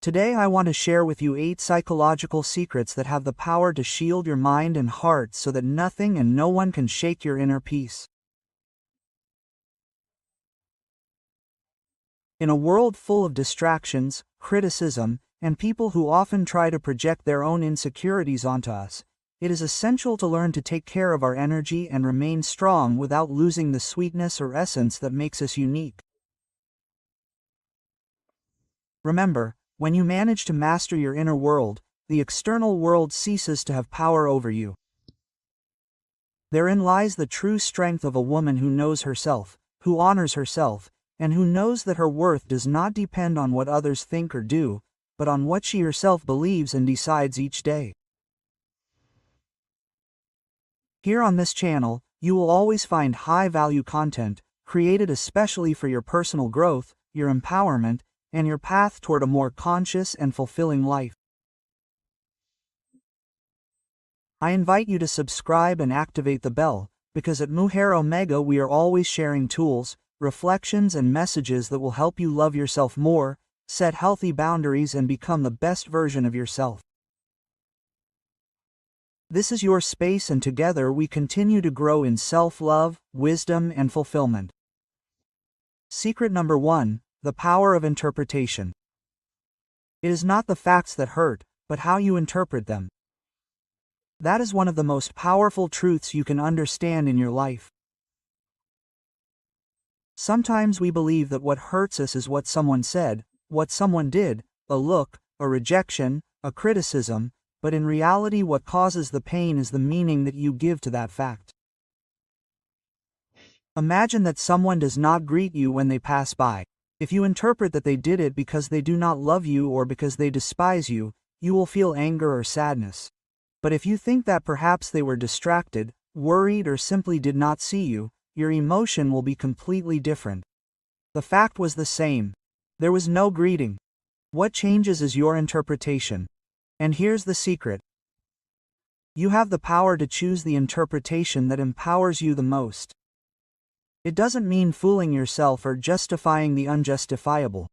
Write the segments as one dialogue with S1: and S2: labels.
S1: Today I want to share with you 8 psychological secrets that have the power to shield your mind and heart so that nothing and no one can shake your inner peace. In a world full of distractions, criticism, and people who often try to project their own insecurities onto us, it is essential to learn to take care of our energy and remain strong without losing the sweetness or essence that makes us unique. Remember, when you manage to master your inner world, the external world ceases to have power over you. Therein lies the true strength of a woman who knows herself, who honors herself, and who knows that her worth does not depend on what others think or do, but on what she herself believes and decides each day. Here on this channel, you will always find high-value content, created especially for your personal growth, your empowerment, and your path toward a more conscious and fulfilling life. I invite you to subscribe and activate the bell, because at Mujer Omega we are always sharing tools, reflections and messages that will help you love yourself more, set healthy boundaries and become the best version of yourself. This is your space, and together we continue to grow in self-love, wisdom, and fulfillment. Secret number 1, the power of interpretation. It is not the facts that hurt, but how you interpret them. That is one of the most powerful truths you can understand in your life. Sometimes we believe that what hurts us is what someone said, what someone did, a look, a rejection, a criticism, but in reality what causes the pain is the meaning that you give to that fact. Imagine that someone does not greet you when they pass by. If you interpret that they did it because they do not love you or because they despise you, you will feel anger or sadness. But if you think that perhaps they were distracted, worried, or simply did not see you, your emotion will be completely different. The fact was the same. There was no greeting. What changes is your interpretation. And here's the secret. You have the power to choose the interpretation that empowers you the most. It doesn't mean fooling yourself or justifying the unjustifiable.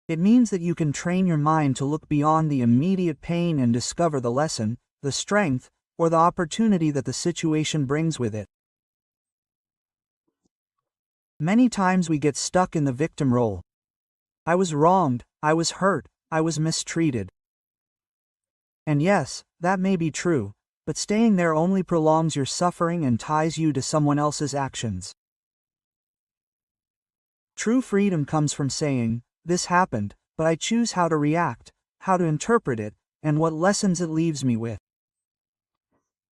S1: It means that you can train your mind to look beyond the immediate pain and discover the lesson, the strength, or the opportunity that the situation brings with it. Many times we get stuck in the victim role. I was wronged, I was hurt, I was mistreated. And yes, that may be true, but staying there only prolongs your suffering and ties you to someone else's actions. True freedom comes from saying, "This happened, but I choose how to react, how to interpret it, and what lessons it leaves me with."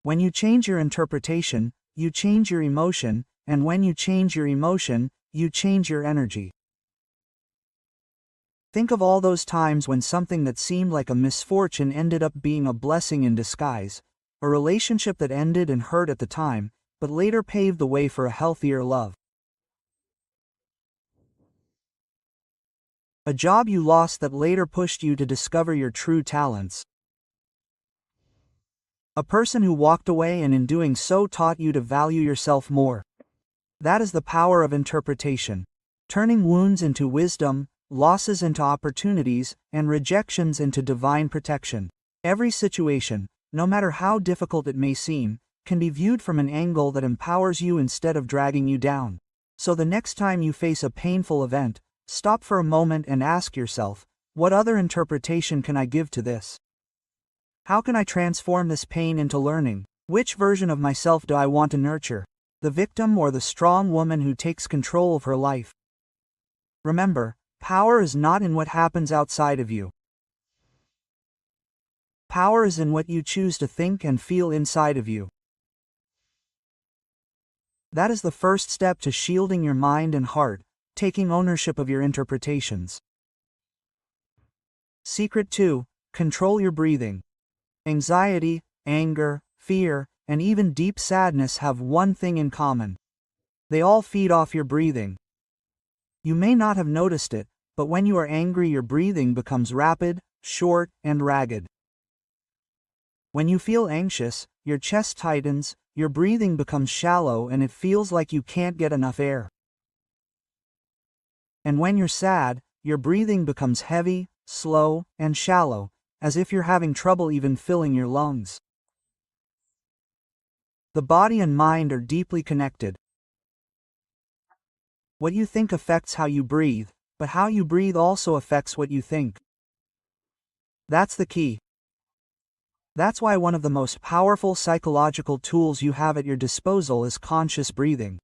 S1: When you change your interpretation, you change your emotion, and when you change your emotion, you change your energy. Think of all those times when something that seemed like a misfortune ended up being a blessing in disguise, a relationship that ended and hurt at the time, but later paved the way for a healthier love. A job you lost that later pushed you to discover your true talents. A person who walked away and in doing so taught you to value yourself more. That is the power of interpretation. Turning wounds into wisdom, losses into opportunities, and rejections into divine protection. Every situation, no matter how difficult it may seem, can be viewed from an angle that empowers you instead of dragging you down. So the next time you face a painful event, stop for a moment and ask yourself, what other interpretation can I give to this? How can I transform this pain into learning? Which version of myself do I want to nurture? The victim or the strong woman who takes control of her life? Remember, power is not in what happens outside of you. Power is in what you choose to think and feel inside of you. That is the first step to shielding your mind and heart, taking ownership of your interpretations. Secret 2, control your breathing. Anxiety, anger, fear, and even deep sadness have one thing in common. They all feed off your breathing. You may not have noticed it, but when you are angry your breathing becomes rapid, short, and ragged. When you feel anxious, your chest tightens, your breathing becomes shallow and it feels like you can't get enough air. And when you're sad, your breathing becomes heavy, slow, and shallow, as if you're having trouble even filling your lungs. The body and mind are deeply connected. What you think affects how you breathe, but how you breathe also affects what you think. That's the key. That's why one of the most powerful psychological tools you have at your disposal is conscious breathing.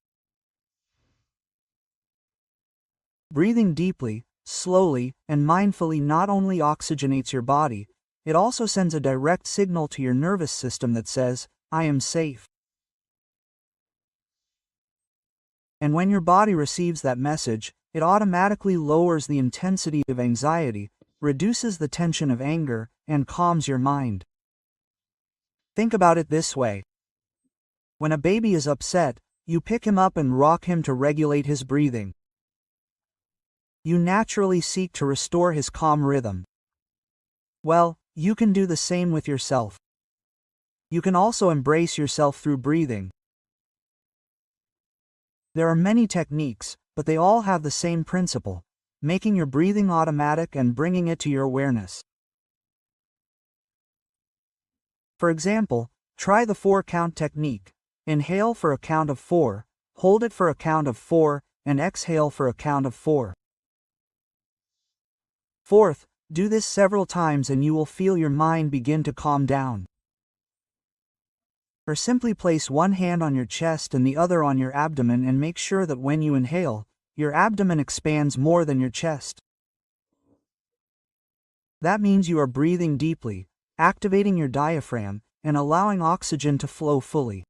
S1: Breathing deeply, slowly, and mindfully not only oxygenates your body, it also sends a direct signal to your nervous system that says, "I am safe." And when your body receives that message, it automatically lowers the intensity of anxiety, reduces the tension of anger, and calms your mind. Think about it this way. When a baby is upset, you pick him up and rock him to regulate his breathing. You naturally seek to restore his calm rhythm. Well, you can do the same with yourself. You can also embrace yourself through breathing. There are many techniques, but they all have the same principle, making your breathing automatic and bringing it to your awareness. For example, try the 4-count technique. Inhale for a count of 4, hold it for a count of 4, and exhale for a count of 4. Fourth, do this several times and you will feel your mind begin to calm down. Or simply place one hand on your chest and the other on your abdomen and make sure that when you inhale, your abdomen expands more than your chest. That means you are breathing deeply, activating your diaphragm, and allowing oxygen to flow fully.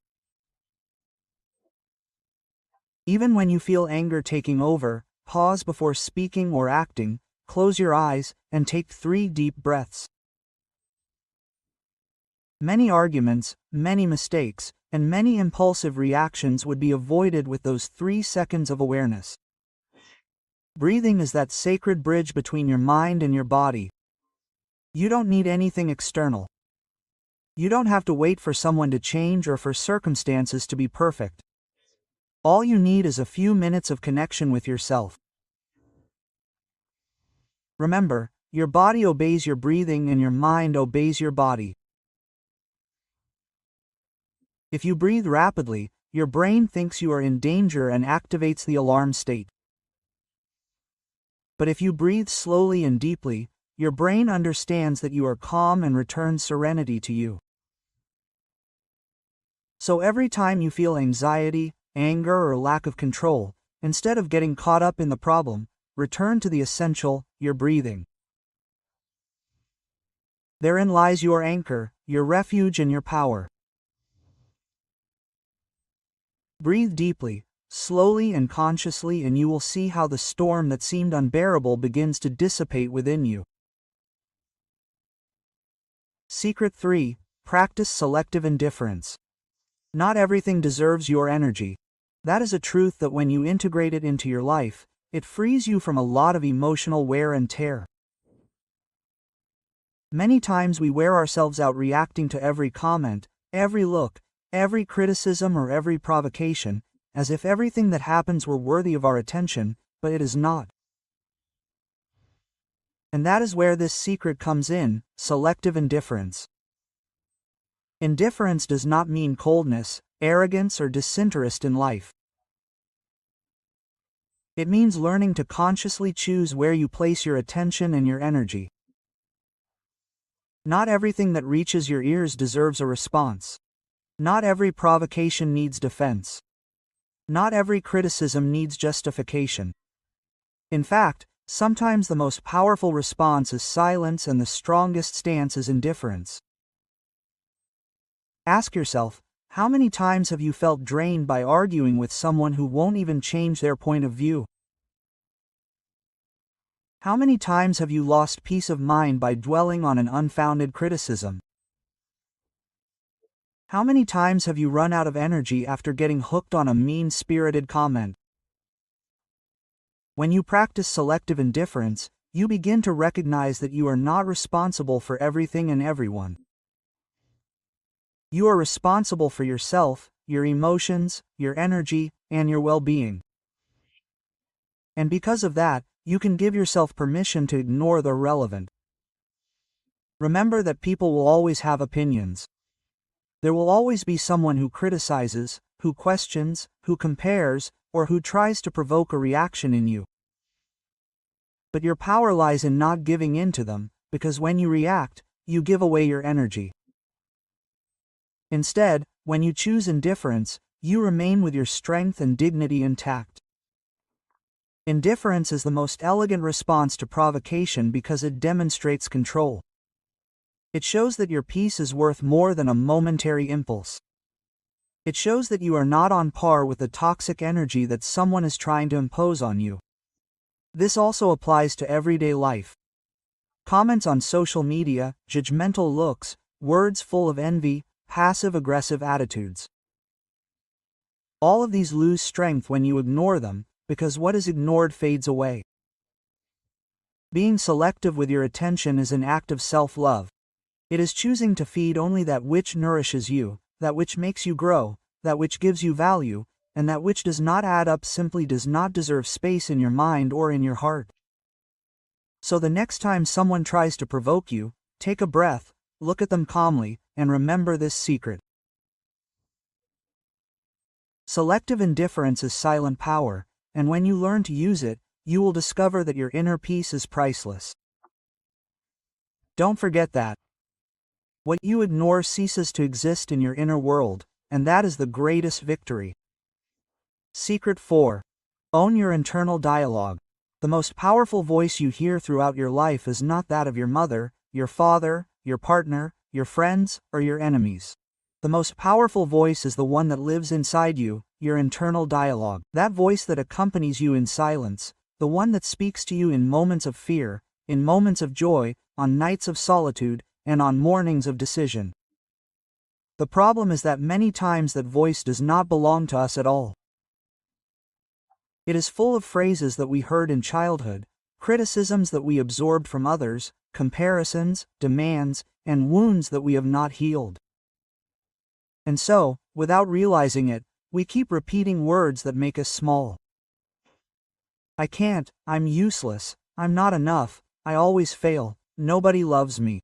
S1: Even when you feel anger taking over, pause before speaking or acting, close your eyes, and take 3 deep breaths. Many arguments, many mistakes, and many impulsive reactions would be avoided with those 3 seconds of awareness. Breathing is that sacred bridge between your mind and your body. You don't need anything external. You don't have to wait for someone to change or for circumstances to be perfect. All you need is a few minutes of connection with yourself. Remember, your body obeys your breathing and your mind obeys your body. If you breathe rapidly, your brain thinks you are in danger and activates the alarm state. But if you breathe slowly and deeply, your brain understands that you are calm and returns serenity to you. So every time you feel anxiety, anger, or lack of control, instead of getting caught up in the problem, return to the essential, your breathing. Therein lies your anchor, your refuge, and your power. Breathe deeply, slowly and consciously, and you will see how the storm that seemed unbearable begins to dissipate within you. Secret 3. Practice selective indifference. Not everything deserves your energy. That is a truth that when you integrate it into your life, it frees you from a lot of emotional wear and tear. Many times we wear ourselves out reacting to every comment, every look, every criticism, or every provocation, as if everything that happens were worthy of our attention, but it is not. And that is where this secret comes in: selective indifference. Indifference does not mean coldness, arrogance, or disinterest in life. It means learning to consciously choose where you place your attention and your energy. Not everything that reaches your ears deserves a response. Not every provocation needs defense. Not every criticism needs justification. In fact, sometimes the most powerful response is silence, and the strongest stance is indifference. Ask yourself, how many times have you felt drained by arguing with someone who won't even change their point of view? How many times have you lost peace of mind by dwelling on an unfounded criticism? How many times have you run out of energy after getting hooked on a mean-spirited comment? When you practice selective indifference, you begin to recognize that you are not responsible for everything and everyone. You are responsible for yourself, your emotions, your energy, and your well-being. And because of that, you can give yourself permission to ignore the irrelevant. Remember that people will always have opinions. There will always be someone who criticizes, who questions, who compares, or who tries to provoke a reaction in you. But your power lies in not giving in to them, because when you react, you give away your energy. Instead, when you choose indifference, you remain with your strength and dignity intact. Indifference is the most elegant response to provocation because it demonstrates control. It shows that your peace is worth more than a momentary impulse. It shows that you are not on par with the toxic energy that someone is trying to impose on you. This also applies to everyday life. Comments on social media, judgmental looks, words full of envy, passive-aggressive attitudes. All of these lose strength when you ignore them, because what is ignored fades away. Being selective with your attention is an act of self-love. It is choosing to feed only that which nourishes you, that which makes you grow, that which gives you value, and that which does not add up simply does not deserve space in your mind or in your heart. So the next time someone tries to provoke you, take a breath, look at them calmly, and remember this secret. Selective indifference is silent power, and when you learn to use it, you will discover that your inner peace is priceless. Don't forget that. What you ignore ceases to exist in your inner world, and that is the greatest victory. Secret 4. Own your internal dialogue. The most powerful voice you hear throughout your life is not that of your mother, your father, your partner, your friends, or your enemies. The most powerful voice is the one that lives inside you, your internal dialogue. That voice that accompanies you in silence, the one that speaks to you in moments of fear, in moments of joy, on nights of solitude, and on mornings of decision. The problem is that many times that voice does not belong to us at all. It is full of phrases that we heard in childhood, criticisms that we absorbed from others, comparisons, demands, and wounds that we have not healed. And so, without realizing it, we keep repeating words that make us small. I can't, I'm useless, I'm not enough, I always fail, nobody loves me.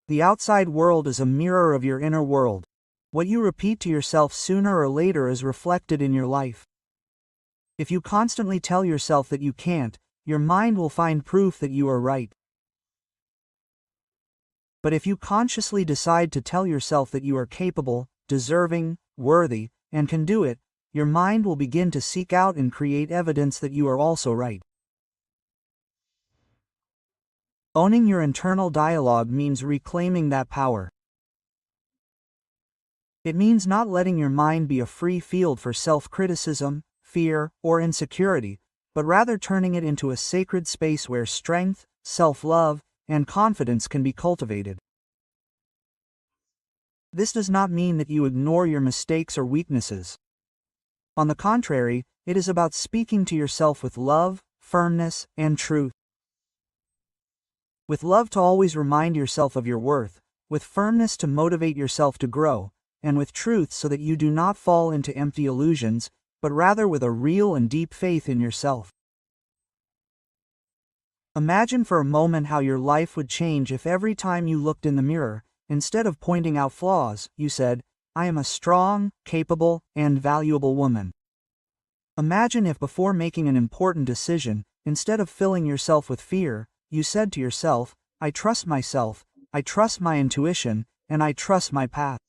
S1: The outside world is a mirror of your inner world. What you repeat to yourself sooner or later is reflected in your life. If you constantly tell yourself that you can't, your mind will find proof that you are right. But if you consciously decide to tell yourself that you are capable, deserving, worthy, and can do it, your mind will begin to seek out and create evidence that you are also right. Owning your internal dialogue means reclaiming that power. It means not letting your mind be a free field for self-criticism, fear, or insecurity, but rather turning it into a sacred space where strength, self-love, and confidence can be cultivated. This does not mean that you ignore your mistakes or weaknesses. On the contrary, it is about speaking to yourself with love, firmness, and truth. With love to always remind yourself of your worth, with firmness to motivate yourself to grow, and with truth so that you do not fall into empty illusions, but rather with a real and deep faith in yourself. Imagine for a moment how your life would change if every time you looked in the mirror, instead of pointing out flaws, you said, I am a strong, capable, and valuable woman. Imagine if before making an important decision, instead of filling yourself with fear, you said to yourself, I trust myself, I trust my intuition, and I trust my path.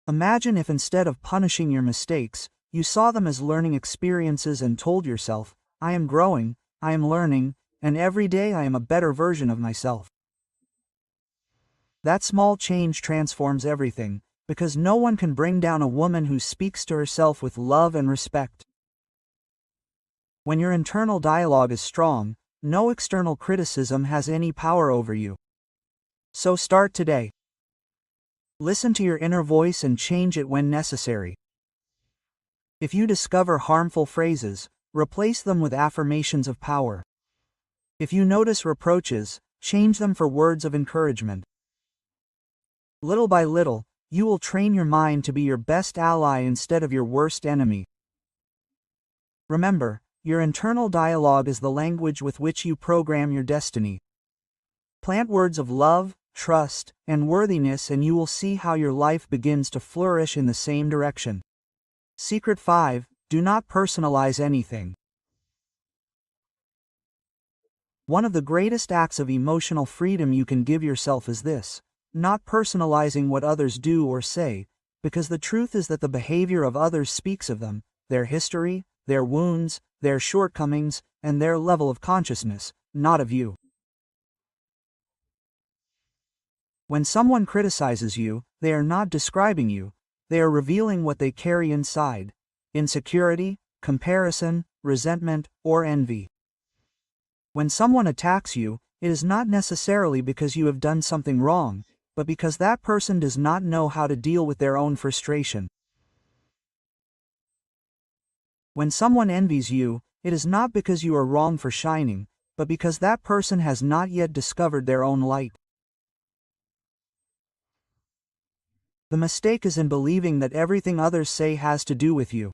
S1: Imagine if instead of punishing your mistakes, you saw them as learning experiences and told yourself, I am growing, I am learning, and every day I am a better version of myself. That small change transforms everything, because no one can bring down a woman who speaks to herself with love and respect. When your internal dialogue is strong, no external criticism has any power over you. So start today. Listen to your inner voice and change it when necessary. If you discover harmful phrases, replace them with affirmations of power. If you notice reproaches, change them for words of encouragement. Little by little, you will train your mind to be your best ally instead of your worst enemy. Remember, Your internal dialogue is the language with which you program your destiny. Plant words of love, trust, and worthiness, and you will see how your life begins to flourish in the same direction. Secret 5. Do not personalize anything. One of the greatest acts of emotional freedom you can give yourself is this: not personalizing what others do or say, because the truth is that the behavior of others speaks of them, their history, their wounds, their shortcomings, and their level of consciousness, not of you. When someone criticizes you, they are not describing you, they are revealing what they carry inside: insecurity, comparison, resentment, or envy. When someone attacks you, it is not necessarily because you have done something wrong, but because that person does not know how to deal with their own frustration. When someone envies you, it is not because you are wrong for shining, but because that person has not yet discovered their own light. The mistake is in believing that everything others say has to do with you.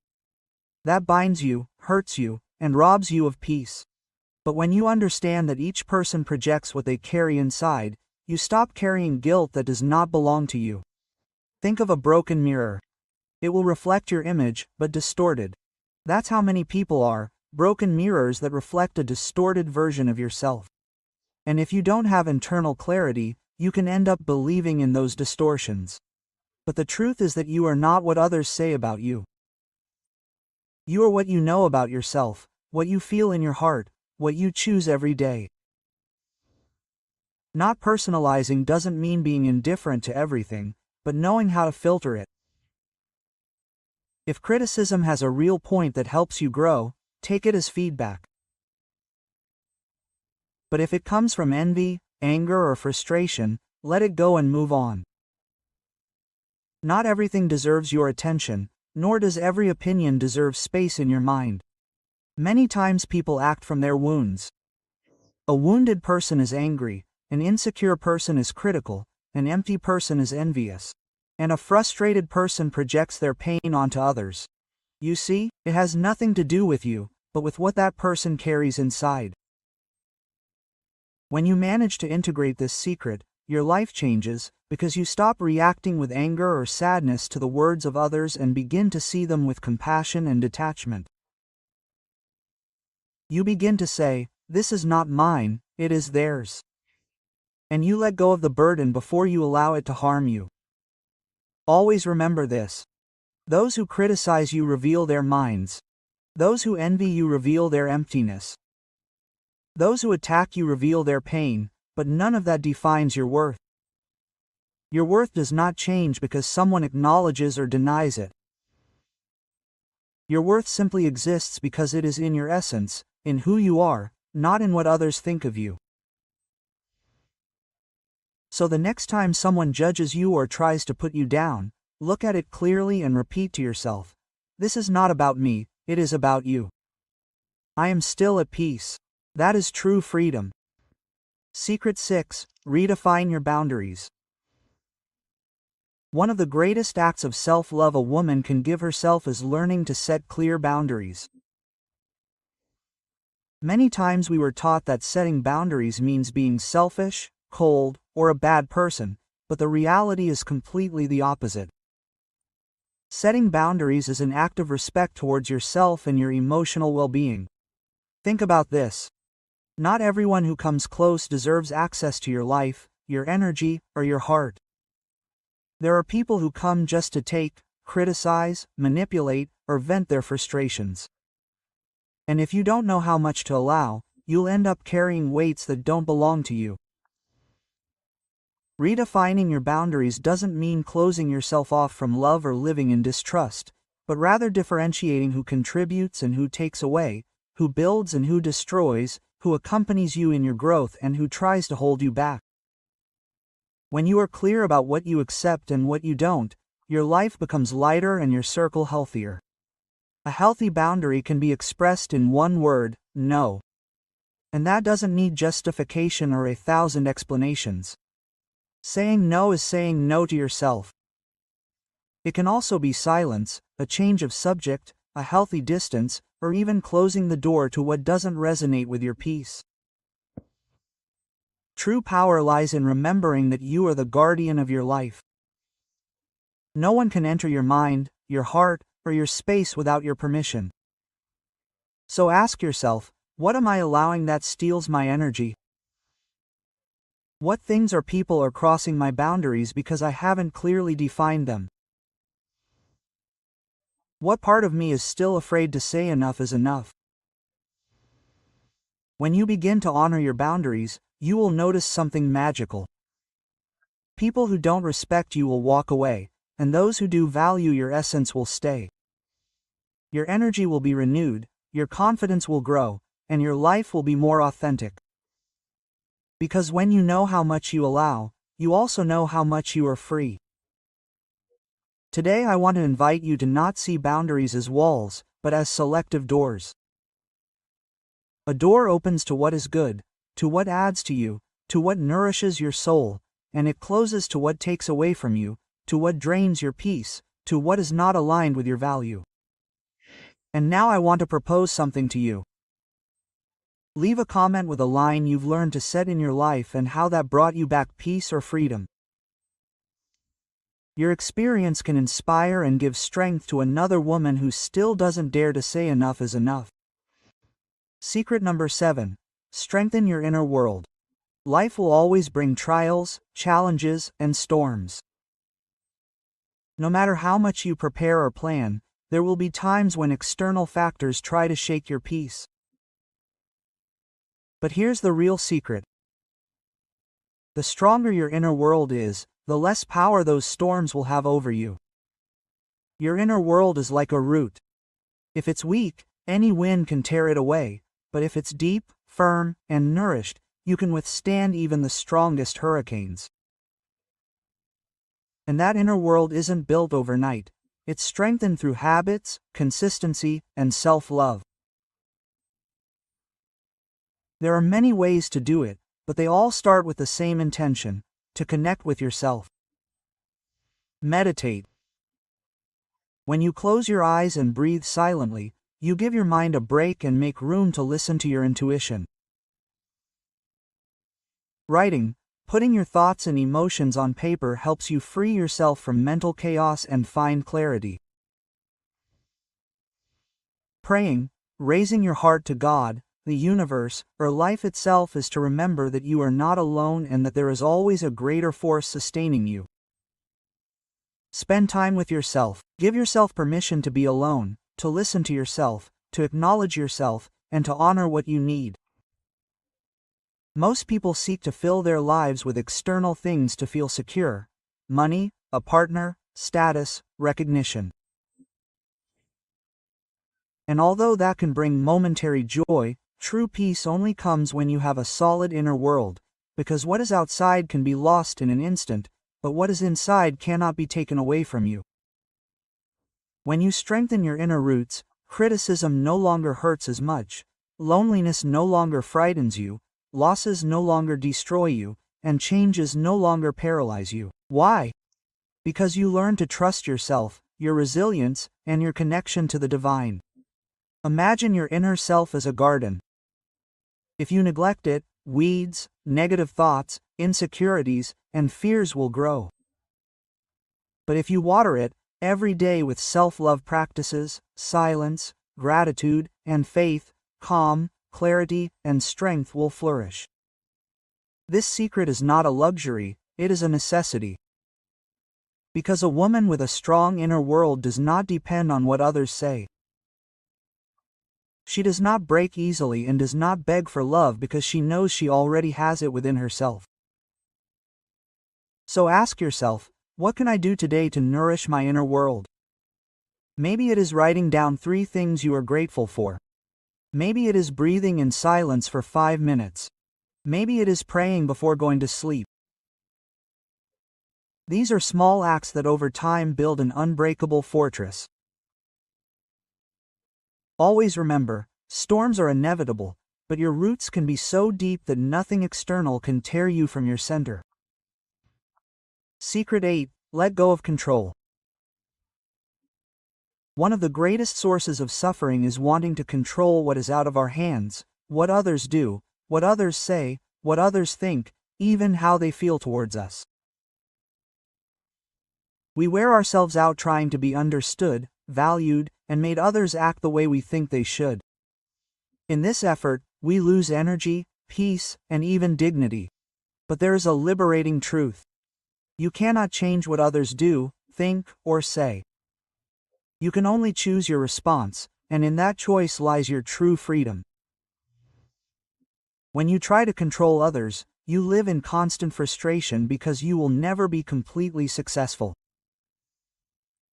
S1: That binds you, hurts you, and robs you of peace. But when you understand that each person projects what they carry inside, you stop carrying guilt that does not belong to you. Think of a broken mirror. It will reflect your image, but distorted. That's how many people are, broken mirrors that reflect a distorted version of yourself. And if you don't have internal clarity, you can end up believing in those distortions. But the truth is that you are not what others say about you. You are what you know about yourself, what you feel in your heart, what you choose every day. Not personalizing doesn't mean being indifferent to everything, but knowing how to filter it. If criticism has a real point that helps you grow, take it as feedback. But if it comes from envy, anger, or frustration, let it go and move on. Not everything deserves your attention, nor does every opinion deserve space in your mind. Many times people act from their wounds. A wounded person is angry, an insecure person is critical, an empty person is envious, and a frustrated person projects their pain onto others. You see, it has nothing to do with you, but with what that person carries inside. When you manage to integrate this secret, your life changes, because you stop reacting with anger or sadness to the words of others and begin to see them with compassion and detachment. You begin to say, "This is not mine, it is theirs." And you let go of the burden before you allow it to harm you. Always remember this: those who criticize you reveal their minds. Those who envy you reveal their emptiness. Those who attack you reveal their pain, but none of that defines your worth. Your worth does not change because someone acknowledges or denies it. Your worth simply exists because it is in your essence, in who you are, not in what others think of you. So the next time someone judges you or tries to put you down, look at it clearly and repeat to yourself, "This is not about me, it is about you. I am still at peace." That is true freedom. Secret 6. Redefine your boundaries. One of the greatest acts of self-love a woman can give herself is learning to set clear boundaries. Many times we were taught that setting boundaries means being selfish, cold, or a bad person, but the reality is completely the opposite. Setting boundaries is an act of respect towards yourself and your emotional well-being. Think about this. Not everyone who comes close deserves access to your life, your energy, or your heart. There are people who come just to take, criticize, manipulate, or vent their frustrations. And if you don't know how much to allow, you'll end up carrying weights that don't belong to you. Redefining your boundaries doesn't mean closing yourself off from love or living in distrust, but rather differentiating who contributes and who takes away, who builds and who destroys, who accompanies you in your growth and who tries to hold you back. When you are clear about what you accept and what you don't, your life becomes lighter and your circle healthier. A healthy boundary can be expressed in one word: no. And that doesn't need justification or 1,000 explanations. Saying no is saying no to yourself. It can also be silence, a change of subject, a healthy distance, or even closing the door to what doesn't resonate with your peace. True power lies in remembering that you are the guardian of your life. No one can enter your mind, your heart, or your space without your permission. So ask yourself, what am I allowing that steals my energy? What things or people are crossing my boundaries because I haven't clearly defined them? What part of me is still afraid to say enough is enough? When you begin to honor your boundaries, you will notice something magical. People who don't respect you will walk away, and those who do value your essence will stay. Your energy will be renewed, your confidence will grow, and your life will be more authentic. Because when you know how much you allow, you also know how much you are free. Today I want to invite you to not see boundaries as walls, but as selective doors. A door opens to what is good, to what adds to you, to what nourishes your soul, and it closes to what takes away from you, to what drains your peace, to what is not aligned with your value. And now I want to propose something to you. Leave a comment with a line you've learned to set in your life and how that brought you back peace or freedom. Your experience can inspire and give strength to another woman who still doesn't dare to say enough is enough. Secret number 7. Strengthen your inner world. Life will always bring trials, challenges, and storms. No matter how much you prepare or plan, there will be times when external factors try to shake your peace. But here's the real secret. The stronger your inner world is, the less power those storms will have over you. Your inner world is like a root. If it's weak, any wind can tear it away, but if it's deep, firm, and nourished, you can withstand even the strongest hurricanes. And that inner world isn't built overnight. It's strengthened through habits, consistency, and self-love. There are many ways to do it, but they all start with the same intention: to connect with yourself. Meditate. When you close your eyes and breathe silently, you give your mind a break and make room to listen to your intuition. Writing, putting your thoughts and emotions on paper helps you free yourself from mental chaos and find clarity. Praying, raising your heart to God, the universe, or life itself is to remember that you are not alone and that there is always a greater force sustaining you. Spend time with yourself. Give yourself permission to be alone, to listen to yourself, to acknowledge yourself, and to honor what you need. Most people seek to fill their lives with external things to feel secure: money, a partner, status, recognition. And although that can bring momentary joy, true peace only comes when you have a solid inner world, because what is outside can be lost in an instant, but what is inside cannot be taken away from you. When you strengthen your inner roots, criticism no longer hurts as much, loneliness no longer frightens you, losses no longer destroy you, and changes no longer paralyze you. Why? Because you learn to trust yourself, your resilience, and your connection to the divine. Imagine your inner self as a garden. If you neglect it, weeds, negative thoughts, insecurities, and fears will grow. But if you water it every day with self-love practices, silence, gratitude, and faith, calm, clarity, and strength will flourish. This secret is not a luxury, it is a necessity. Because a woman with a strong inner world does not depend on what others say. She does not break easily and does not beg for love because she knows she already has it within herself. So ask yourself, what can I do today to nourish my inner world? Maybe it is writing down 3 things you are grateful for. Maybe it is breathing in silence for 5 minutes. Maybe it is praying before going to sleep. These are small acts that over time build an unbreakable fortress. Always remember, storms are inevitable, but your roots can be so deep that nothing external can tear you from your center. Secret 8. Let go of control. One of the greatest sources of suffering is wanting to control what is out of our hands, what others do, what others say, what others think, even how they feel towards us. We wear ourselves out trying to be understood, valued, and made others act the way we think they should. In this effort, we lose energy, peace, and even dignity. But there is a liberating truth. You cannot change what others do, think, or say. You can only choose your response, and in that choice lies your true freedom. When you try to control others, you live in constant frustration because you will never be completely successful.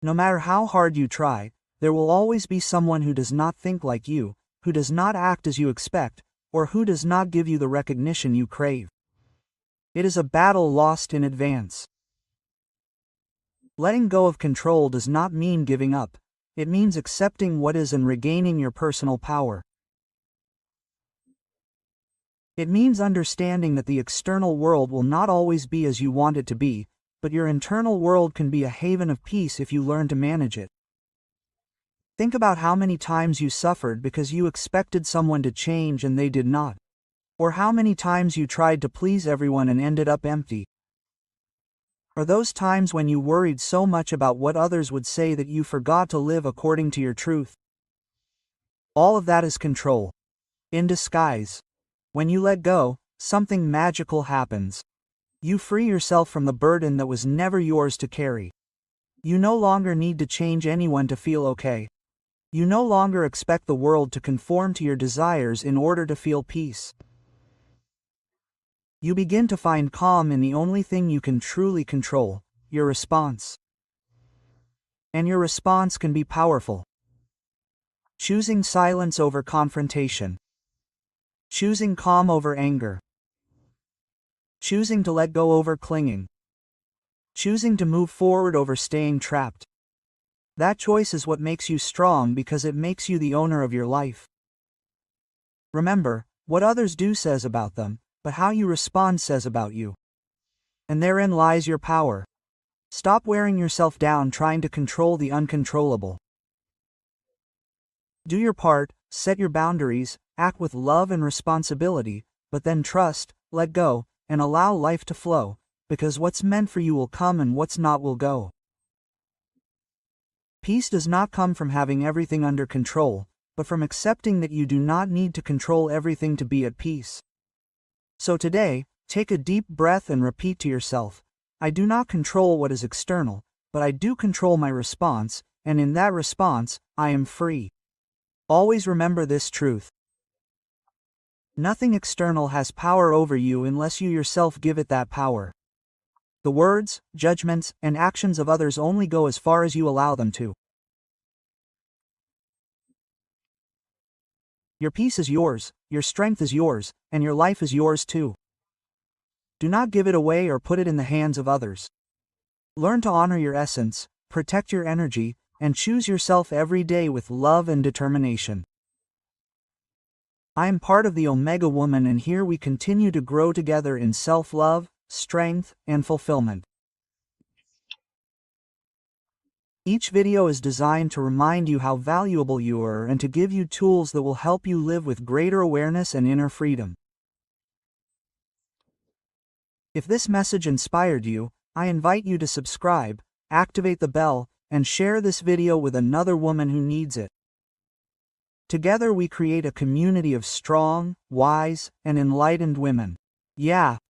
S1: No matter how hard you try, there will always be someone who does not think like you, who does not act as you expect, or who does not give you the recognition you crave. It is a battle lost in advance. Letting go of control does not mean giving up. It means accepting what is and regaining your personal power. It means understanding that the external world will not always be as you want it to be, but your internal world can be a haven of peace if you learn to manage it. Think about how many times you suffered because you expected someone to change and they did not. Or how many times you tried to please everyone and ended up empty. Or those times when you worried so much about what others would say that you forgot to live according to your truth. All of that is control. In disguise. When you let go, something magical happens. You free yourself from the burden that was never yours to carry. You no longer need to change anyone to feel okay. You no longer expect the world to conform to your desires in order to feel peace. You begin to find calm in the only thing you can truly control, your response. And your response can be powerful. Choosing silence over confrontation. Choosing calm over anger. Choosing to let go over clinging. Choosing to move forward over staying trapped. That choice is what makes you strong because it makes you the owner of your life. Remember, what others do says about them, but how you respond says about you. And therein lies your power. Stop wearing yourself down trying to control the uncontrollable. Do your part, set your boundaries, act with love and responsibility, but then trust, let go, and allow life to flow, because what's meant for you will come and what's not will go. Peace does not come from having everything under control, but from accepting that you do not need to control everything to be at peace. So today, take a deep breath and repeat to yourself, I do not control what is external, but I do control my response, and in that response, I am free. Always remember this truth. Nothing external has power over you unless you yourself give it that power. The words, judgments, and actions of others only go as far as you allow them to. Your peace is yours, your strength is yours, and your life is yours too. Do not give it away or put it in the hands of others. Learn to honor your essence, protect your energy, and choose yourself every day with love and determination. I am part of the Omega Woman, and here we continue to grow together in self-love, strength, and fulfillment. Each video is designed to remind you how valuable you are and to give you tools that will help you live with greater awareness and inner freedom. If this message inspired you, I invite you to subscribe, activate the bell, and share this video with another woman who needs it. Together we create a community of strong, wise, and enlightened women. Yeah,